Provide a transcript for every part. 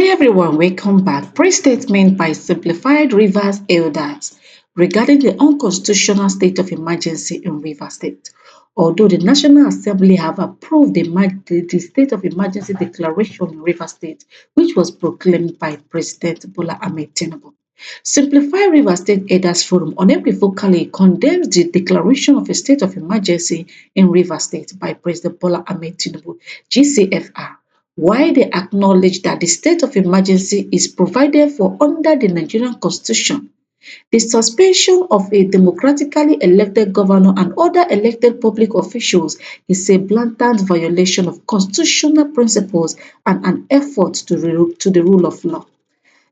Hi everyone, welcome back. Pre-statement by Simplified Rivers Elders regarding the unconstitutional state of emergency in Rivers State. Although the National Assembly have approved the state of emergency declaration in Rivers State, which was proclaimed by President Bola Ahmed Tinubu. Simplified Rivers State Elders Forum unequivocally condemns the declaration of a state of emergency in Rivers State by President Bola Ahmed Tinubu, GCFR. While they acknowledge that the state of emergency is provided for under the Nigerian Constitution, the suspension of a democratically elected governor and other elected public officials is a blatant violation of constitutional principles and an effort to the rule of law.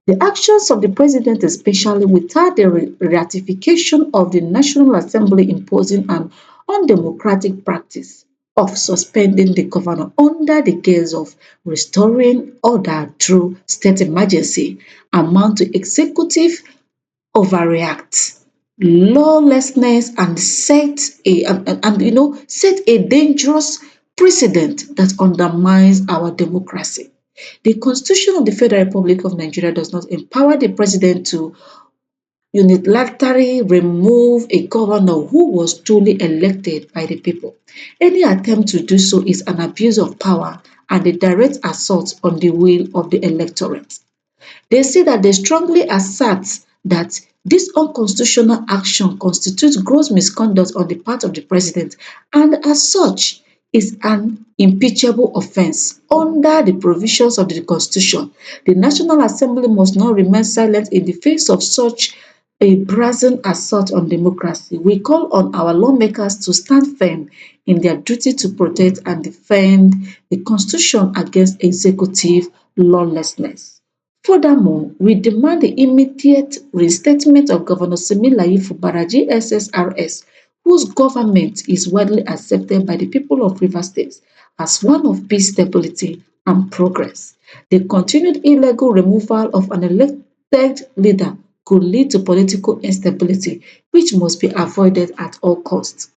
The actions of the president, especially without the ratification of the National Assembly imposing an undemocratic practice of suspending the governor under the guise of restoring order through state emergency, amount to executive overreact, lawlessness, and set a dangerous precedent that undermines our democracy. The Constitution of the Federal Republic of Nigeria does not empower the president to unilaterally remove a governor who was duly elected by the people. Any attempt to do so is an abuse of power and a direct assault on the will of the electorate. They say that they strongly assert that this unconstitutional action constitutes gross misconduct on the part of the president and as such is an impeachable offence under the provisions of the Constitution. The National Assembly must not remain silent in the face of such a brazen assault on democracy. We call on our lawmakers to stand firm in their duty to protect and defend the Constitution against executive lawlessness. Furthermore, we demand the immediate reinstatement of Governor Similayi Fubara GSSRS, whose government is widely accepted by the people of Rivers State as one of peace, stability, and progress. The continued illegal removal of an elected leader could lead to political instability, which must be avoided at all costs.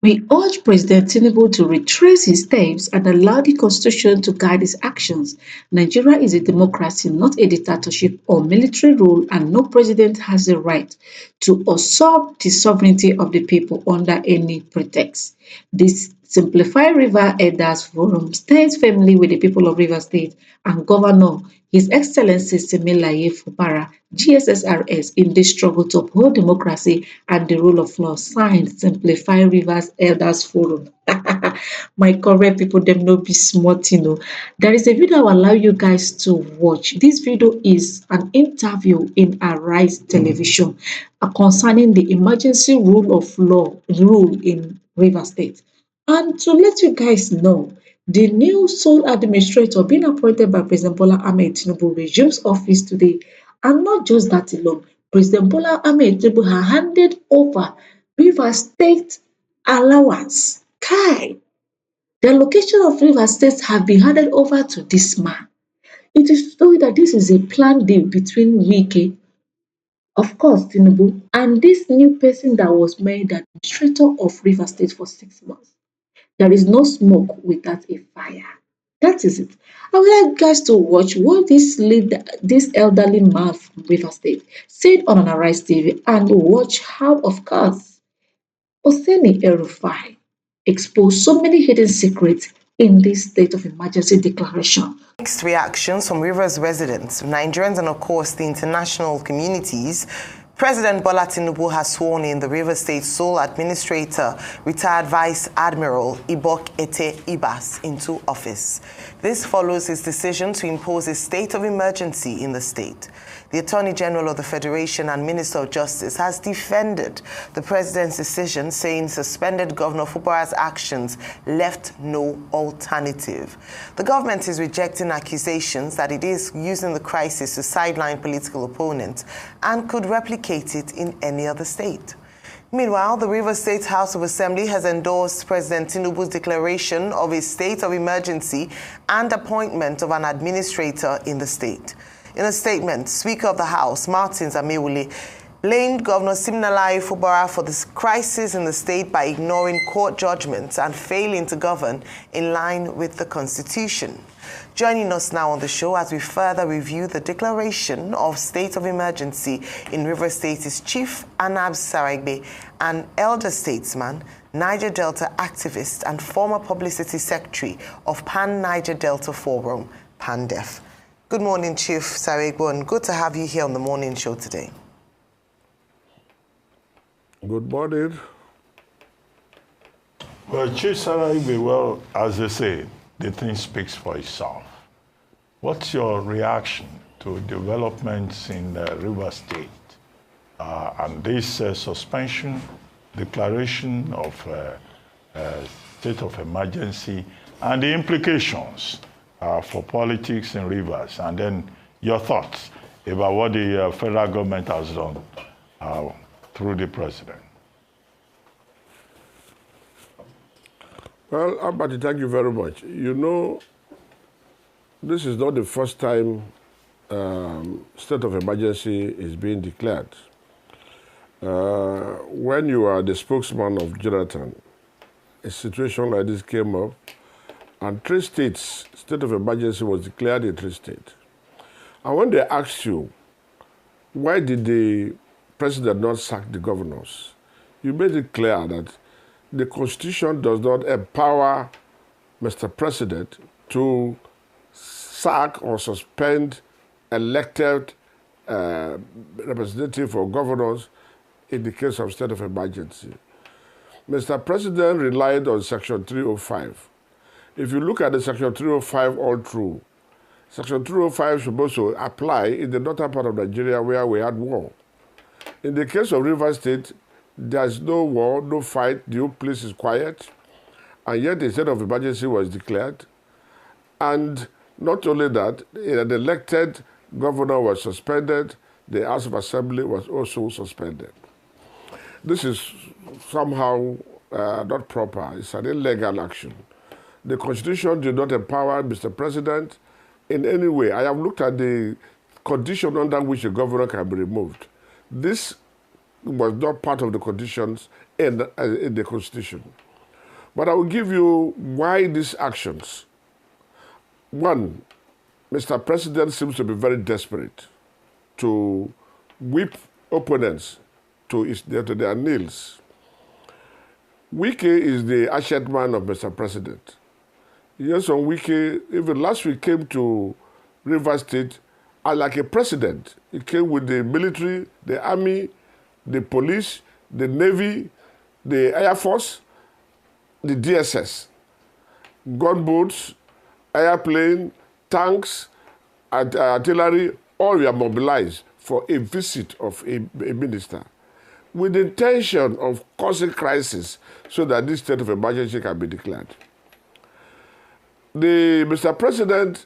We urge President Tinubu to retrace his steps and allow the Constitution to guide his actions. Nigeria is a democracy, not a dictatorship or military rule, and no president has the right to usurp the sovereignty of the people under any pretext. This Simplified River Elders Forum stands firmly with the people of Rivers State and Governor His Excellency Similayi Fubara, GSSRS, in this struggle to uphold democracy and the rule of law. Signed, Simplify Rivers Elders Forum. My correct people, them no be smart, There is a video I will allow you guys to watch. This video is an interview in Arise Television concerning the emergency rule of law rule in Rivers State. And to let you guys know, the new sole administrator being appointed by President Bola Ahmed Tinubu resumes office today. And not just that alone, President Bola Ahmed Tinubu has handed over Rivers State allowance. The location of Rivers State have been handed over to this man. It is told that this is a planned deal between Wike, of course, Tinubu, and this new person that was made administrator of Rivers State for 6 months. There is no smoke without a fire. That is it. I would like you guys to watch what this elderly man from Rivers State said on an Arise TV and watch how, of course, Hosseini El-Rufai exposed so many hidden secrets in this state of emergency declaration. Mixed reactions from Rivers residents, Nigerians, and of course the international communities. President Bola Tinubu has sworn in the Rivers State sole administrator, retired Vice Admiral Ibok Ete Ibas, into office. This follows his decision to impose a state of emergency in the state. The Attorney General of the Federation and Minister of Justice has defended the president's decision, saying suspended Governor Fubara's actions left no alternative. The government is rejecting accusations that it is using the crisis to sideline political opponents and could replicate it in any other state. Meanwhile, the Rivers State House of Assembly has endorsed President Tinubu's declaration of a state of emergency and appointment of an administrator in the state. In a statement, Speaker of the House, Martins Amewule, blamed Governor Siminalayi Fubara for this crisis in the state by ignoring court judgments and failing to govern in line with the Constitution. Joining us now on the show as we further review the declaration of state of emergency in Rivers State is Chief Anab Saragbe, an elder statesman, Niger Delta activist, and former publicity secretary of Pan-Niger Delta Forum, PANDEF. Good morning, Chief Saragbe, and good to have you here on the morning show today. Good morning. Well, Chief Saragbe, well, as they say, the thing speaks for itself. What's your reaction to developments in Rivers State and this suspension, declaration of state of emergency, and the implications for politics in Rivers, and then your thoughts about what the federal government has done through the president? Well, Abati, thank you very much. You know, this is not the first time state of emergency is being declared. When you are the spokesman of Jonathan, a situation like this came up, and 3 states, state of emergency was declared in 3 states. And when they asked you, why did the president not sack the governors, you made it clear that the Constitution does not empower Mr. President to sack or suspend elected representative or governors in the case of state of emergency. Mr. President relied on Section 305. If you look at the Section 305 all through, Section 305 is supposed to apply in the northern part of Nigeria where we had war. In the case of Rivers State, there's no war, no fight, the whole place is quiet, and yet the state of emergency was declared. And not only that, an elected governor was suspended, the House of Assembly was also suspended. This is somehow not proper. It's an illegal action. The Constitution did not empower Mr. President in any way. I have looked at the condition under which a governor can be removed. This was not part of the conditions in the Constitution. But I will give you why these actions. One, Mr. President seems to be very desperate to whip opponents to their knees. Wike is the asset man of Mr. President. Yes, on Wike, even last week came to Rivers State like a president. He came with the military, the army, the police, the Navy, the Air Force, the DSS, gunboats, airplane, tanks, artillery, all were mobilized for a visit of a minister with the intention of causing crisis so that this state of emergency can be declared. Mr. President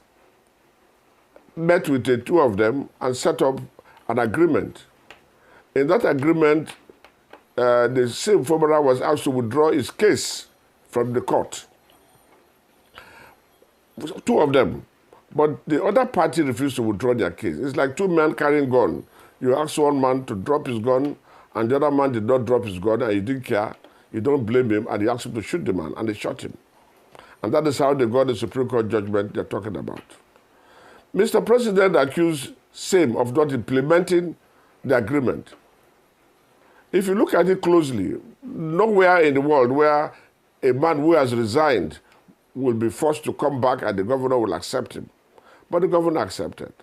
met with the 2 of them and set up an agreement. In that agreement, the same Fubara was asked to withdraw his case from the court. 2 of them. But the other party refused to withdraw their case. It's like 2 men carrying gun. You ask one man to drop his gun, and the other man did not drop his gun, and he didn't care. You don't blame him, and he asked him to shoot the man, and they shot him. And that is how they got the Supreme Court judgment they're talking about. Mr. President accused SAME of not implementing the agreement. If you look at it closely, nowhere in the world where a man who has resigned will be forced to come back and the governor will accept him. But the governor accepted.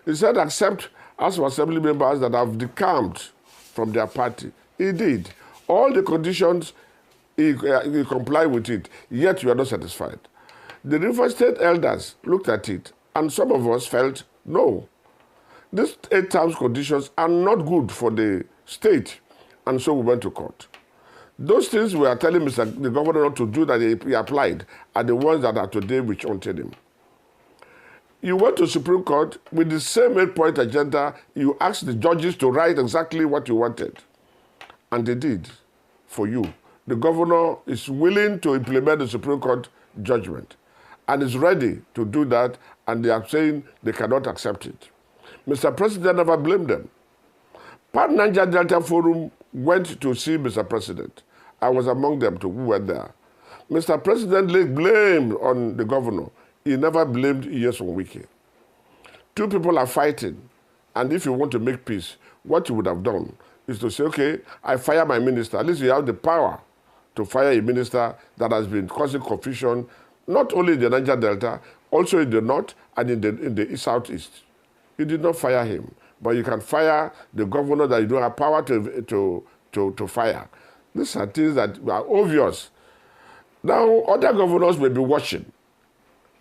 He said, accept House of Assembly members that have decamped from their party. He did. All the conditions, he complied with it, yet you are not satisfied. The River State elders looked at it, and some of us felt, no, these 8 terms conditions are not good for the state, and so we went to court. Those things we are telling the governor not to do that he applied are the ones that are today which haunted him. You went to Supreme Court with the same 8-point agenda. You asked the judges to write exactly what you wanted. And they did for you. The governor is willing to implement the Supreme Court judgment and is ready to do that, and they are saying they cannot accept it. Mr. President never blamed them. Pan-Niger Delta Forum went to see Mr. President. I was among them who went there. Mr. President laid blame on the governor. he never blamed Nyesom Wike. Two people are fighting, and if you want to make peace, what you would have done is to say, okay, I fire my minister. At least you have the power to fire a minister that has been causing confusion, not only in the Niger Delta, also in the north and in the southeast. You did not fire him, but you can fire the governor that you don't have power to fire. These are things that are obvious. Now, other governors may be watching.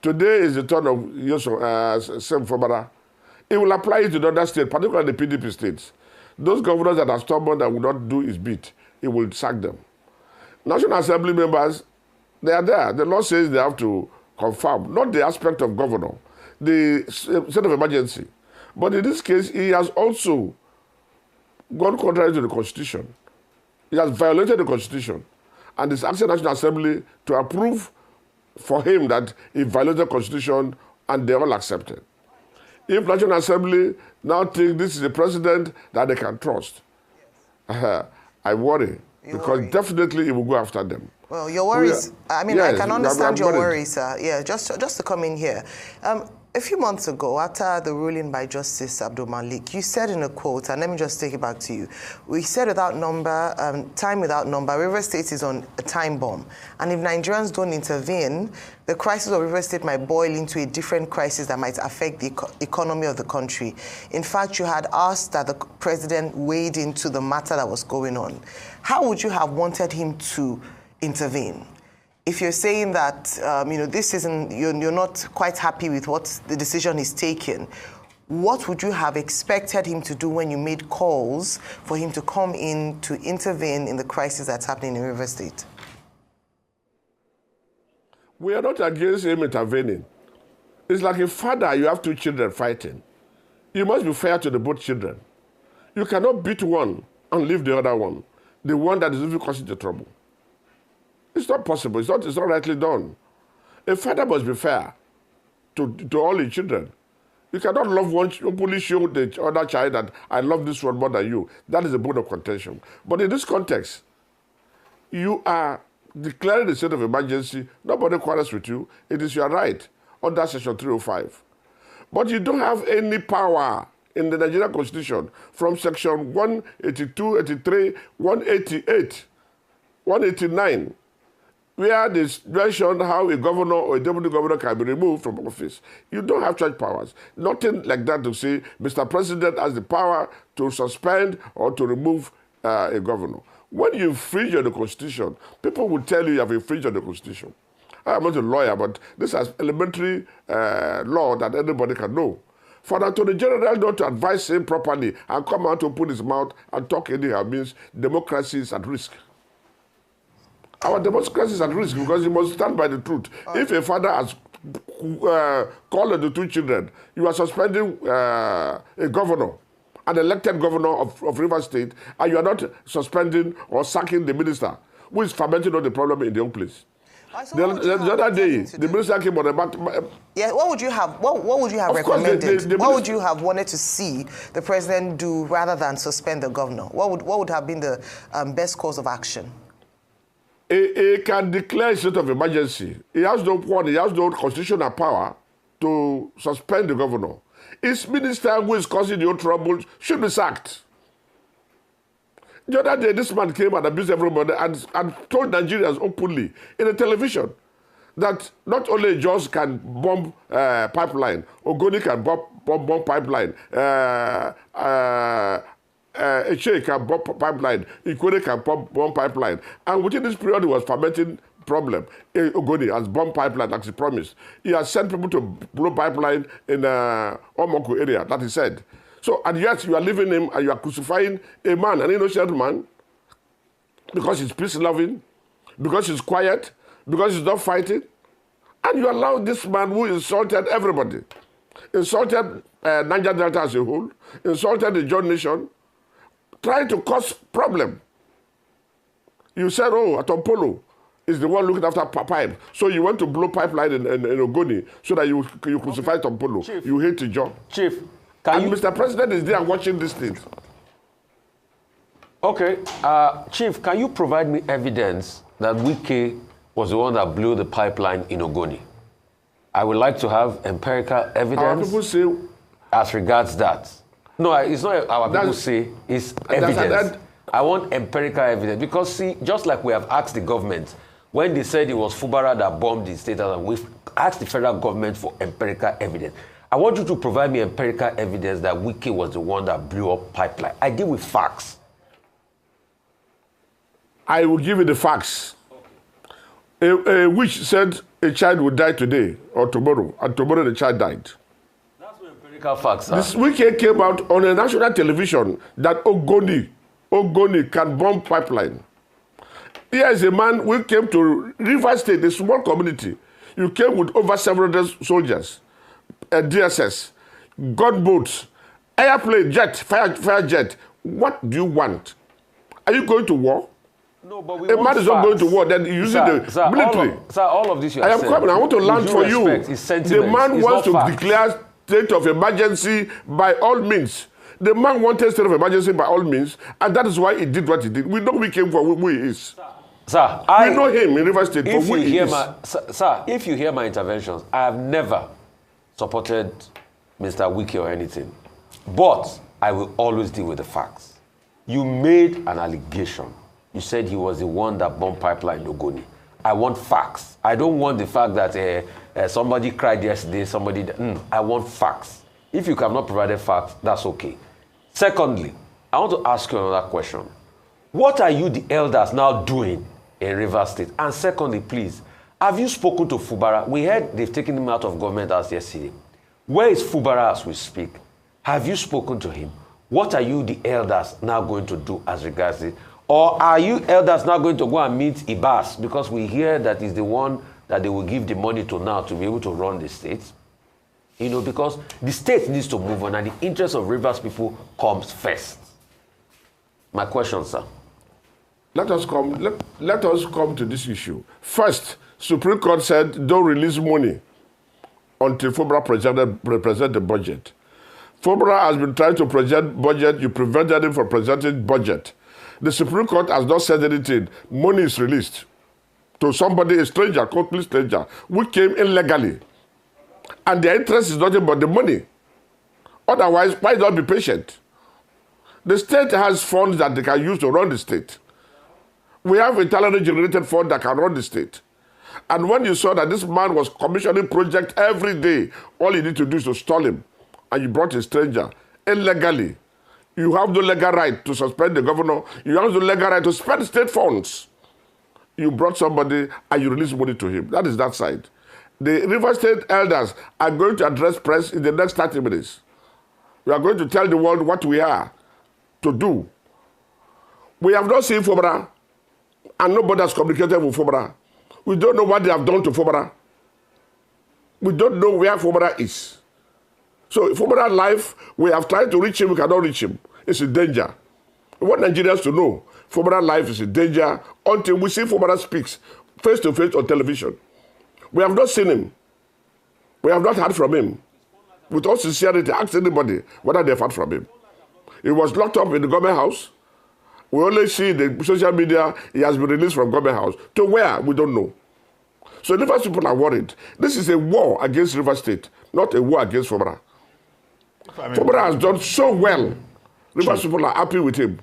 Today is the turn of Fubara. It will apply it to the other states, particularly the PDP states. Those governors that are stubborn and will not do his bit, he will sack them. National Assembly members, they are there. The law says they have to confirm, not the aspect of governor, the state of emergency. But in this case, he has also gone contrary to the Constitution. He has violated the Constitution and is asking the National Assembly to approve for him that he violated the Constitution, and they all accepted. If National Assembly now think this is a president that they can trust, I worry, because definitely it will go after them. Well, your worries, I mean, yes, I can understand your worried. worries, sir. Yeah, just to come in here. A few months ago, after the ruling by Justice Abdul Malik, you said in a quote, and let me just take it back to you, we said without number, time without number, River State is on a time bomb. And if Nigerians don't intervene, the crisis of River State might boil into a different crisis that might affect the economy of the country. In fact, you had asked that the president wade into the matter that was going on. How would you have wanted him to intervene? If you're saying that this isn't, you're not quite happy with what the decision is taken, what would you have expected him to do when you made calls for him to come in to intervene in the crisis that's happening in River State? We are not against him intervening. It's like a father, you have two children fighting. You must be fair to the both children. You cannot beat one and leave the other one, the one that is even causing the trouble. It's not possible. It's not rightly done. A father must be fair to all his children. You cannot love one, openly show the other child that I love this one more than you. That is a bone of contention. But in this context, you are declaring the state of emergency. Nobody quarrels with you. It is your right under Section 305. But you don't have any power in the Nigerian Constitution from Section 182, 83, 188, 189. Where they mention how a governor or a deputy governor can be removed from office. You don't have such powers. Nothing like that to say Mr. President has the power to suspend or to remove a governor. When you infringe on the Constitution, people will tell you have infringed on the Constitution. I'm not a lawyer, but this is elementary law that anybody can know. For the Attorney General not to advise him properly and come out to open his mouth and talk anyhow means democracy is at risk. Our democracy is at risk because you must stand by the truth. If a father has called the two children, you are suspending a governor, an elected governor of River State, and you are not suspending or sacking the minister, who is fermenting all the problem in the own place. The other day, the minister came on about. Yeah, what would you have? What would you have recommended? What would you have wanted to see the president do rather than suspend the governor? What would have been the best course of action? He can declare a state of emergency. He has no constitutional power to suspend the governor. His minister who is causing your trouble should be sacked. The other day, this man came and abused everybody and told Nigerians openly in the television that not only Jos can bomb pipeline, Ogoni can bomb pipeline, Eche can bomb pipeline, Ikwere can bomb pipeline. And within this period, he was fermenting problem. Ogoni has bombed pipeline, as he promised. He has sent people to blow pipeline in Omoko area, that he said. So, and yet you are leaving him and you are crucifying a man, an innocent man, because he's peace-loving, because he's quiet, because he's not fighting. And you allow this man who insulted everybody, insulted Niger Delta as a whole, insulted the John Nation, trying to cause problem. You said, oh, Atompolo is the one looking after pipe. So you want to blow pipeline in Ogoni so that you crucify Atompolo. Chief. You hate the job. Chief, Mr. President is there watching these things. Okay, Chief, can you provide me evidence that Wike was the one that blew the pipeline in Ogoni? I would like to have empirical Our evidence people say, as regards that. No, it's not our people say, it's evidence. I want empirical evidence because, see, just like we have asked the government, when they said it was Fubara that bombed the state, we've asked the federal government for empirical evidence. I want you to provide me empirical evidence that Wike was the one that blew up pipeline. I deal with facts. I will give you the facts. A witch said a child would die today or tomorrow, and tomorrow the child died. That's what empirical facts are. This weekend came out on a national television that Ogoni can bomb pipeline. Here is a man who came to River State, a small community. You came with over 700 soldiers, DSS, gunboats, airplane, jet, fire jet. What do you want? Are you going to war? No, but we a want man is not going to war, then using the military. All of this you I am coming. I want to land for you. The man wants to declare state of emergency by all means. The man wanted state of emergency by all means, and that is why he did what he did. We know we came for who he is. Sir, we know him in River State for who he is. Sir, if you hear my interventions, I have never supported Mr. Wike or anything. But I will always deal with the facts. You made an allegation. You said he was the one that bombed pipeline in Ogoni. I want facts. I don't want the fact that somebody cried yesterday, I want facts. If you cannot provide facts, that's okay. Secondly, I want to ask you another question. What are you, the elders, now doing in River State? And secondly, please, have you spoken to Fubara? We heard they've taken him out of government as yesterday. Where is Fubara as we speak? Have you spoken to him? What are you, the elders, now going to do as regards it? Or are you elders now going to go and meet Ibas? Because we hear that is the one that they will give the money to now to be able to run the state. You know, because the state needs to move on and the interest of Rivers people comes first. My question, sir. Let us come to this issue. First, Supreme Court said don't release money until FUBRA present the budget. FUBRA has been trying to present budget. You prevented him from presenting budget. The Supreme Court has not said anything. Money is released to somebody, a stranger, complete stranger, who came illegally. And their interest is nothing but the money. Otherwise, why not be patient? The state has funds that they can use to run the state. We have internally generated funds that can run the state. And when you saw that this man was commissioning projects every day, all you need to do is to stall him. And you brought a stranger illegally. You have the legal right to suspend the governor. You have the legal right to spend state funds. You brought somebody and you release money to him. That is that side. The River State elders are going to address press in the next 30 minutes. We are going to tell the world what we are to do. We have not seen FUBRA, and nobody has communicated with FUBRA. We don't know what they have done to FUBRA. We don't know where FUBRA is. So FUBRA life, we have tried to reach him, we cannot reach him. It's in danger. We want Nigerians to know FUBRA life is in danger until we see FUBRA speaks face to face on television. We have not seen him. We have not heard from him. With all sincerity, ask anybody whether they've heard from him. He was locked up in the government house. We only see the social media, he has been released from government house. To where? We don't know. So River people are worried. This is a war against River State, not a war against FUBRA. FUBRA has done so well. River people are happy with him.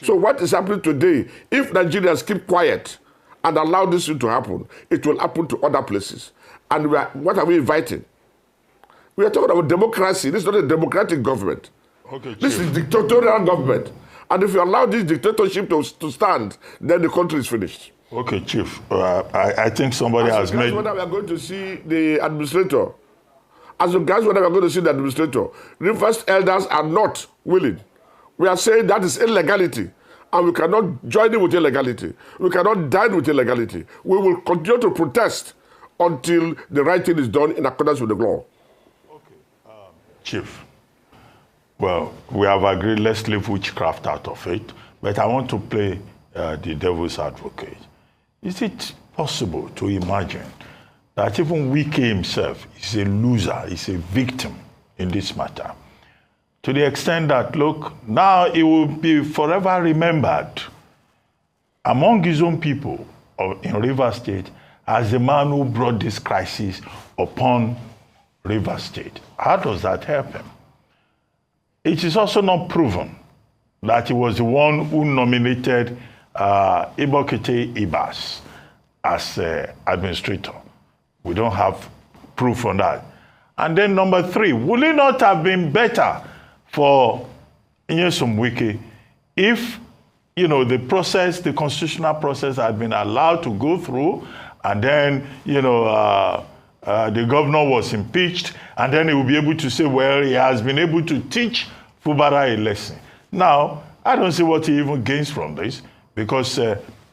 So what is happening today, if Nigerians keep quiet and allow this thing to happen, it will happen to other places. And what are we inviting? We are talking about democracy. This is not a democratic government. Okay, this is dictatorial government. And if you allow this dictatorship to stand, then the country is finished. Okay, Chief. I think somebody has made... Whether we are going to see the administrator. As regards whether we are going to see the administrator, Rivers elders are not willing. We are saying that is illegality. And we cannot join in with illegality. We cannot dine with illegality. We will continue to protest until the right thing is done in accordance with the law. Okay. Chief, well, we have agreed, let's leave witchcraft out of it, but I want to play the devil's advocate. Is it possible to imagine that even Wike himself is a loser, is a victim in this matter? To the extent that, look, now he will be forever remembered among his own people in River State as the man who brought this crisis upon Rivers State. How does that help him? It is also not proven that he was the one who nominated Ibokete Ibas as administrator. We don't have proof on that. And then number 3, would it not have been better for Nyesom Wike if, the process, the constitutional process had been allowed to go through, and then, the governor was impeached, and then he will be able to say, well, he has been able to teach Fubara a lesson. Now, I don't see what he even gains from this, because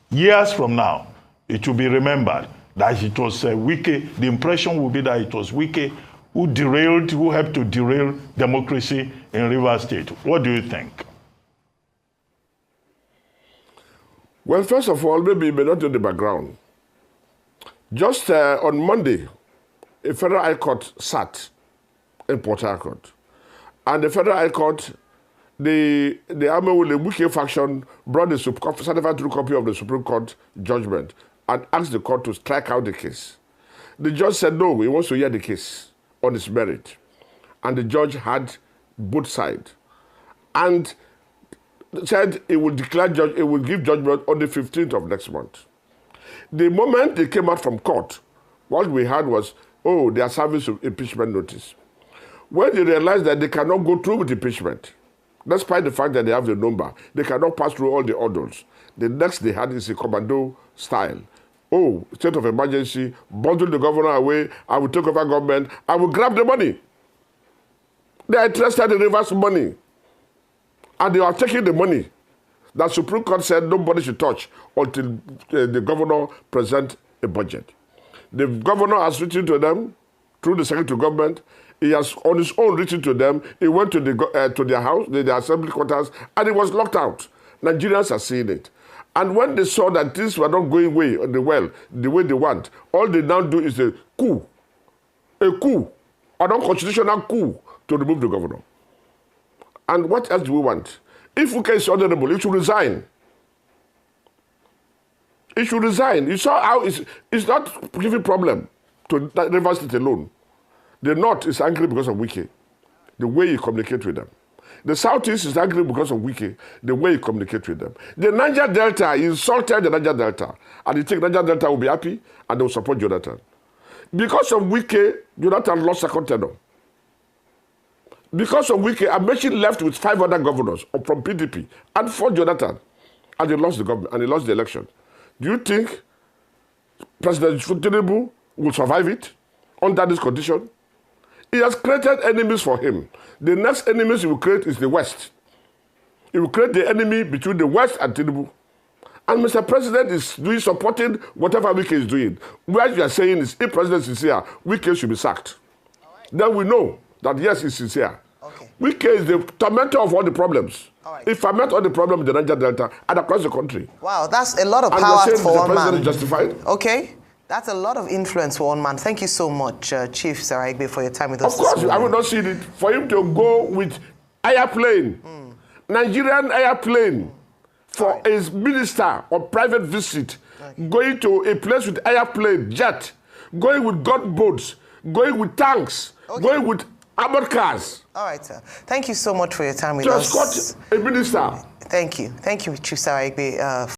years from now, it will be remembered that it was Wike. The impression will be that it was Wike who helped to derail democracy in Rivers State. What do you think? Well, first of all, maybe you may not know the background. Just on Monday, a federal high court sat in Port Harcourt. And the federal high court, the army with the Wike faction brought the certified true copy of the Supreme Court judgment and asked the court to strike out the case. The judge said no, he wants to hear the case on its merit. And the judge had both sides. And said he will give judgment on the 15th of next month. The moment they came out from court, what we had was, oh, they are serving impeachment notice. When they realized that they cannot go through with impeachment, despite the fact that they have the number, they cannot pass through all the orders. The next they had is a commando style. Oh, state of emergency, bundle the governor away, I will take over government, I will grab the money. They are interested in reverse money. And they are taking the money that Supreme Court said nobody should touch until the governor present a budget. The governor has written to them through the Secretary of Government. He has on his own written to them. He went to their house, their assembly quarters, and he was locked out. Nigerians are seeing it. And when they saw that things were not going the way they want, all they now do is a coup, an unconstitutional coup to remove the governor. And what else do we want? If Wike is honorable, he should resign. He should resign. You saw how it's not giving problem to Rivers State alone. The North is angry because of Wike, the way he communicates with them. The Southeast is angry because of Wike, the way he communicates with them. The Niger Delta, he insulted the Niger Delta. And you think Niger Delta will be happy and they will support Jonathan. Because of Wike, Jonathan lost second tenure. Because of Wike, Amechi left with 5 other governors from PDP and fought Jonathan. And he lost the government and he lost the election. Do you think President Tinubu will survive it under this condition? He has created enemies for him. The next enemies he will create is the West. He will create the enemy between the West and Tinubu. And Mr. President is supporting whatever Wike is doing. What you are saying is, if President is sincere, Wike should be sacked. Right. Then we know that yes, he's sincere. Okay. Wike is the tormentor of all the problems. All right. He ferment all the problems in the Niger Delta and across the country. Wow, that's a lot of power for one man. And the President is justified. Okay. That's a lot of influence for one man. Thank you so much, Chief Sarah Igbe, for your time with us. Of course, I would not see it. For him to go with airplane, Nigerian airplane, for his minister on private visit, going to a place with airplane, jet, going with gunboats, going with tanks, going with armored cars. All right, sir. Thank you so much for your time with us. To escort a minister. Thank you. Thank you, Chief Sarah Igbe.